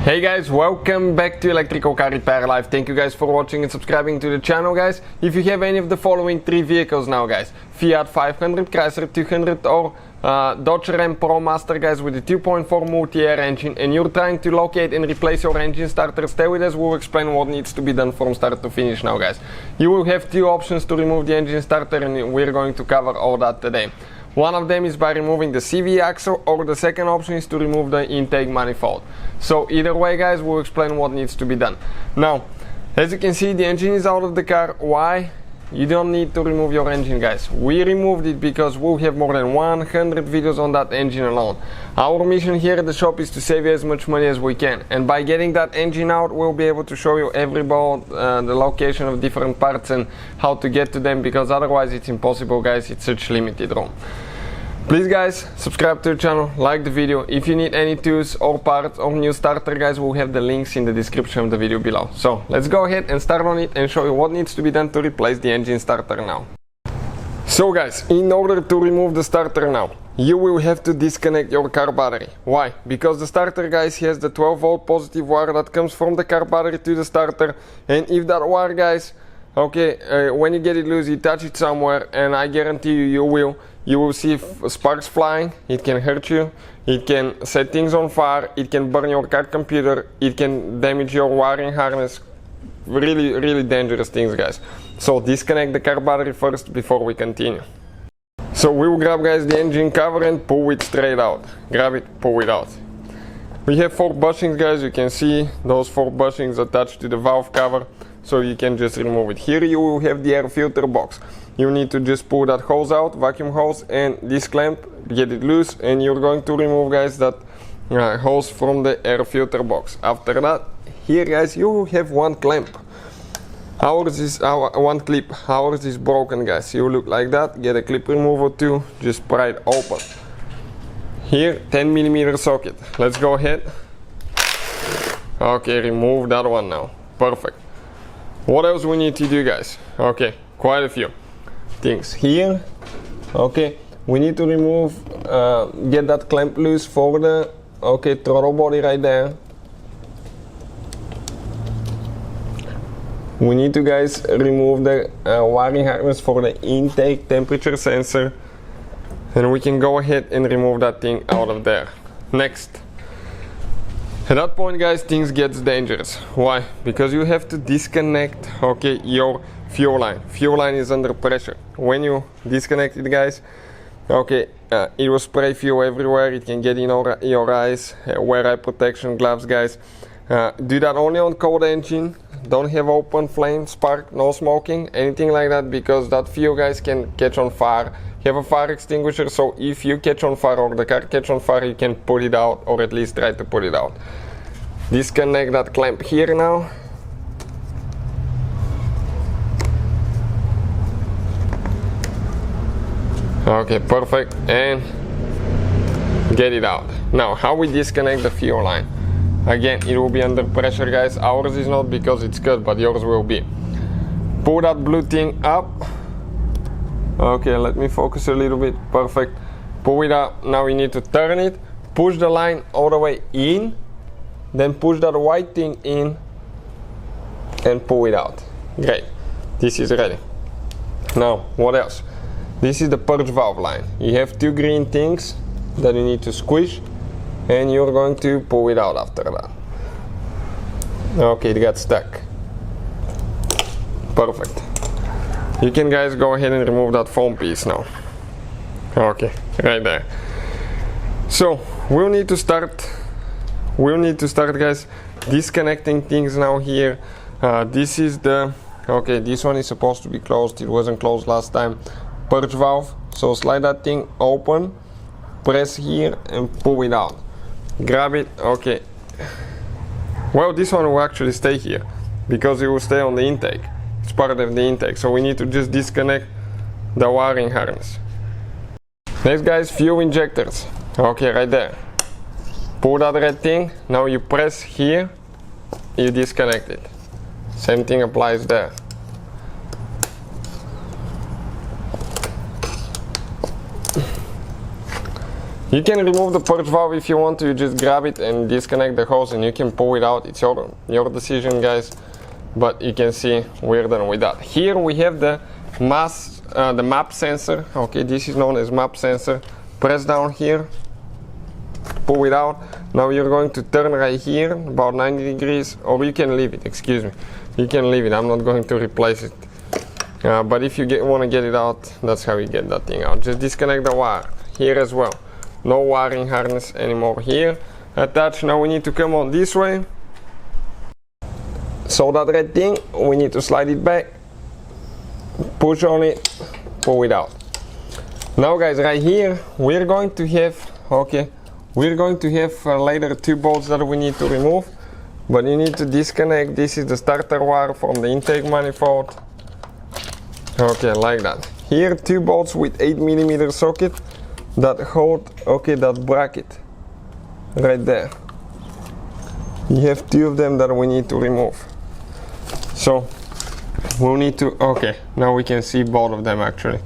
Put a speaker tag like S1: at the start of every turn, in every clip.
S1: Hey guys, welcome back to Electrical Car Repair Live. Thank you guys for watching and subscribing to the channel, guys. If you have any of the following three vehicles now, guys: Fiat 500, Chrysler 200 or Dodge Ram Promaster, guys, with the 2.4 Multiair engine, and you're trying to locate and replace your engine starter, stay with us. We'll explain what needs to be done from start to finish now, guys. You will have two options to remove the engine starter, and we're going to cover all that today. One of them is by removing the CV axle, or the second option is to remove the intake manifold. So either way, guys, we'll explain what needs to be done. Now, as you can see, the engine is out of the car. Why? You don't need to remove your engine, guys. We removed it because we'll have more than 100 videos on that engine alone. Our mission here at the shop is to save you as much money as we can, and by getting that engine out, we'll be able to show you every bolt, the location of different parts and how to get to them, because otherwise it's impossible, guys. It's such limited room. Please, guys, subscribe to the channel, like the video. If you need any tools or parts or new starter, guys, we'll have the links in the description of the video below. So let's go ahead and start on it and show you what needs to be done to replace the engine starter now. So guys, in order to remove the starter now, you will have to disconnect your car battery. Why? Because the starter, guys, has the 12 volt positive wire that comes from the car battery to the starter, and if that wire, guys, when you get it loose, you touch it somewhere, and I guarantee you will see sparks flying. It can hurt you, it can set things on fire, it can burn your car computer, it can damage your wiring harness. Really dangerous things, guys. So disconnect the car battery first before we continue. So we will grab, guys, the engine cover and pull it straight out. Grab it, pull it out. We have 4 bushings, guys. You can see those 4 bushings attached to the valve cover, so you can just remove it. Here you will have the air filter box. You need to just pull that hose out, vacuum hose, and this clamp, get it loose, and you're going to remove, guys, that hose from the air filter box. After that, here, guys, you will have one clamp. Ours is one clip. Ours is broken, guys. You look like that. Get a clip remover too. Just pry it open. Here, 10mm socket. Let's go ahead. Okay, remove that one now. Perfect. What else we need to do, guys? Okay, quite a few things here. Okay, we need to remove, get that clamp loose for the throttle body right there. We need to, guys, remove the wiring harness for the intake temperature sensor, and we can go ahead and remove that thing out of there. Next, at that point, guys, things gets dangerous. Why? Because you have to disconnect, your fuel line. Fuel line is under pressure. When you disconnect it, guys, it will spray fuel everywhere. It can get in your eyes. Wear eye protection gloves, guys. Do that only on cold engine. Don't have open flame, spark, no smoking, anything like that, because that fuel, guys, can catch on fire. You have a fire extinguisher, so if you catch on fire or the car catch on fire, you can put it out, or at least try to put it out. Disconnect that clamp here now. Okay, perfect, and get it out. Now, how we disconnect the fuel line? Again, it will be under pressure, guys. Ours is not, because it's cut, but yours will be. Pull that blue thing up. Okay, let me focus a little bit. Perfect. Pull it up. Now we need to turn it. Push the line all the way in. Then push that white thing in and pull it out. Great. This is ready. Now, what else? This is the purge valve line. You have 2 green things that you need to squish, and you're going to pull it out after that. Okay, it got stuck. Perfect. You can, guys, go ahead and remove that foam piece now. Okay, right there. So we'll need to start, guys, disconnecting things now here. This is the, this one is supposed to be closed. It wasn't closed last time. Purge valve. So slide that thing open, press here and pull it out. Grab it. Okay. Well, this one will actually stay here because it will stay on the intake. It's part of the intake. So we need to just disconnect the wiring harness. Next, guys, fuel injectors. Okay, right there. Pull that red thing. Now you press here, you disconnect it. Same thing applies there. You can remove the purge valve if you want to. You just grab it and disconnect the hose and you can pull it out. It's your decision, guys, but you can see we're done with that. Here we have the map sensor. Okay, this is known as map sensor. Press down here, pull it out. Now you're going to turn right here about 90 degrees, or you can leave it, excuse me, you can leave it. I'm not going to replace it, but if you want to get it out, that's how you get that thing out. Just disconnect the wire here as well. No wiring harness anymore here attached. Now we need to come on this way. So that red thing, we need to slide it back, push on it, pull it out. Now guys, right here we're going to have, later 2 bolts that we need to remove, but you need to disconnect. This is the starter wire from the intake manifold. Okay, like that. Here 2 bolts with 8mm socket that hold, that bracket right there. You have 2 of them that we need to remove. So we'll need to, now we can see both of them actually.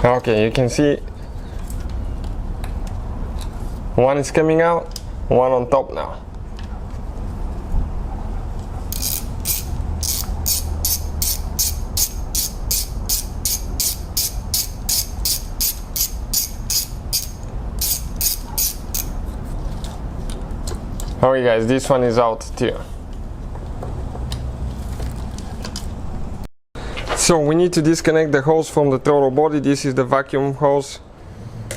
S1: Okay, you can see one is coming out, one on top now. Okay guys, this one is out too. So we need to disconnect the hose from the throttle body. This is the vacuum hose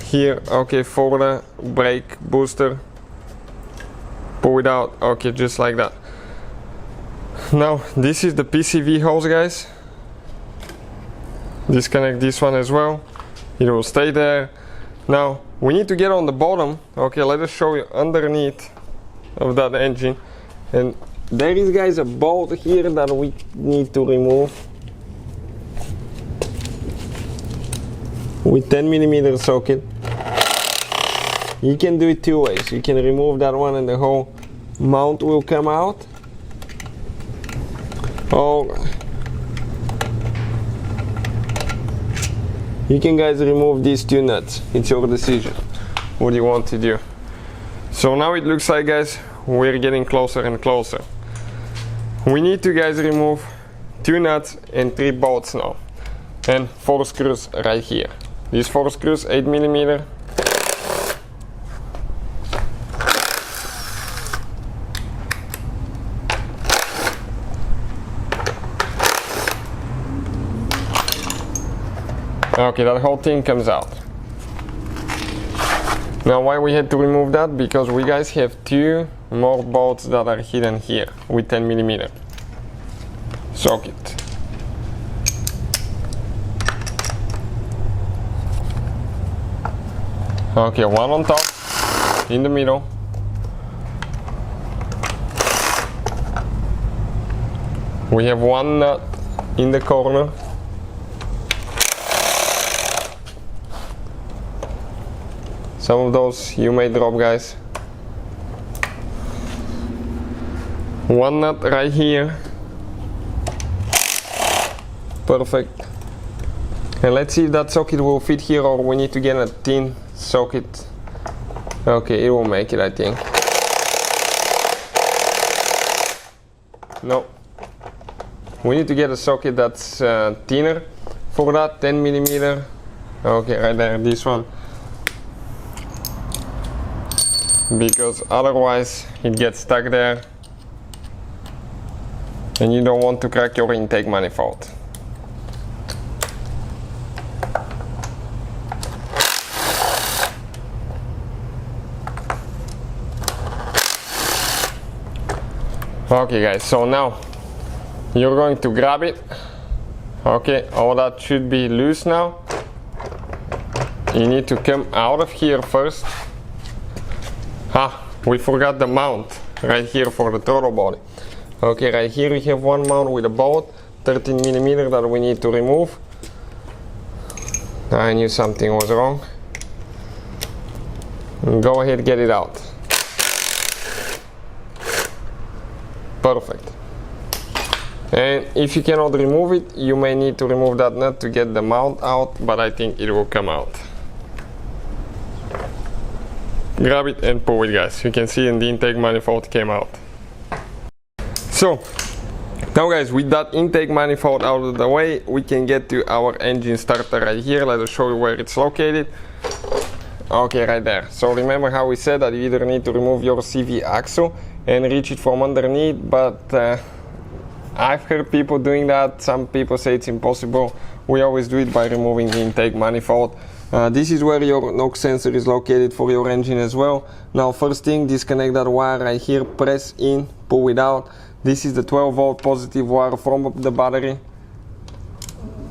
S1: here, for the brake booster. Pull it out, just like that. Now this is the PCV hose, guys. Disconnect this one as well. It will stay there. Now we need to get on the bottom. Let us show you underneath of that engine, and there is, guys, a bolt here that we need to remove with 10mm socket. You can do it 2 ways. You can remove that one and the whole mount will come out, or you can, guys, remove these 2 nuts. It's your decision what you want to do. So now it looks like, guys, we're getting closer and closer. We need to, guys, remove 2 nuts and 3 bolts now, and 4 screws right here. These 4 screws, 8mm. Okay, that whole thing comes out. Now why we had to remove that? Because we, guys, have 2 more bolts that are hidden here with 10mm socket. Okay, one on top, in the middle. We have 1 nut in the corner. Some of those you may drop, guys. 1 nut right here. Perfect. And let's see if that socket will fit here, or we need to get a thin socket. Okay, it will make it, I think. No. We need to get a socket that's thinner. For that, 10mm. Okay, right there, this one. Because otherwise it gets stuck there and you don't want to crack your intake manifold. Okay, guys, so now you're going to grab it. Okay, all that should be loose now. You need to come out of here first. We forgot the mount right here for the throttle body. Okay, right here we have 1 mount with a bolt, 13mm that we need to remove. I knew something was wrong. Go ahead, get it out. Perfect. And if you cannot remove it, you may need to remove that nut to get the mount out, but I think it will come out. Grab it and pull it, guys. You can see in the intake manifold came out. So now guys, with that intake manifold out of the way, we can get to our engine starter right here. Let us show you where it's located. Okay, right there. So remember how we said that you either need to remove your CV axle and reach it from underneath, but I've heard people doing that. Some people say it's impossible. We always do it by removing the intake manifold. This is where your NOx sensor is located for your engine as well. Now first thing, disconnect that wire right here, press in, pull it out. This is the 12 volt positive wire from the battery.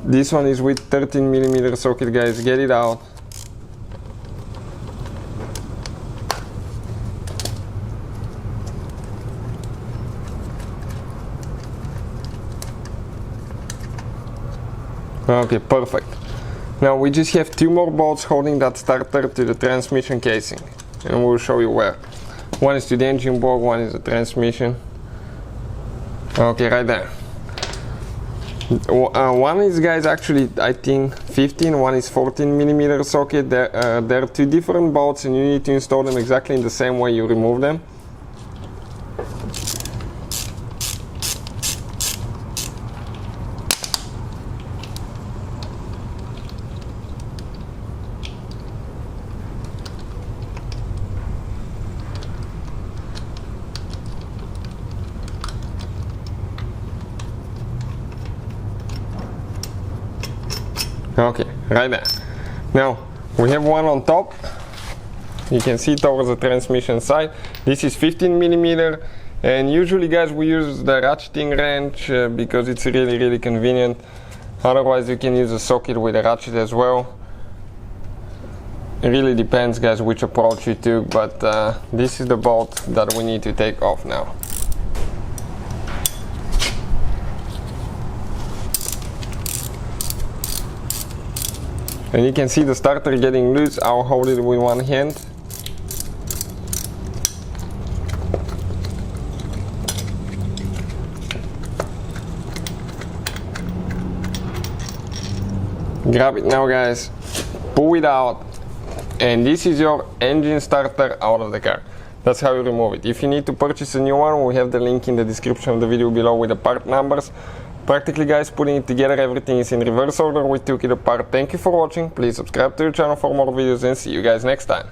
S1: This one is with 13mm socket, guys. Get it out. Okay, perfect. Now we just have two more bolts holding that starter to the transmission casing, and we'll show you where. One is to the engine block, one is the transmission. Okay, right there. One is, guys, actually I think 15, one is 14mm socket. They're two different bolts and you need to install them exactly in the same way you remove them. Okay, right there. Now we have one on top. You can see towards the transmission side. This is 15mm, and usually, guys, we use the ratcheting wrench because it's really convenient. Otherwise you can use a socket with a ratchet as well. It really depends, guys, which approach you took, but this is the bolt that we need to take off now. And you can see the starter getting loose. I'll hold it with one hand. Grab it now, guys. Pull it out. And this is your engine starter out of the car. That's how you remove it. If you need to purchase a new one, we have the link in the description of the video below with the part numbers. Practically, guys, putting it together, everything is in reverse order. We took it apart. Thank you for watching. Please subscribe to the channel for more videos and see you guys next time.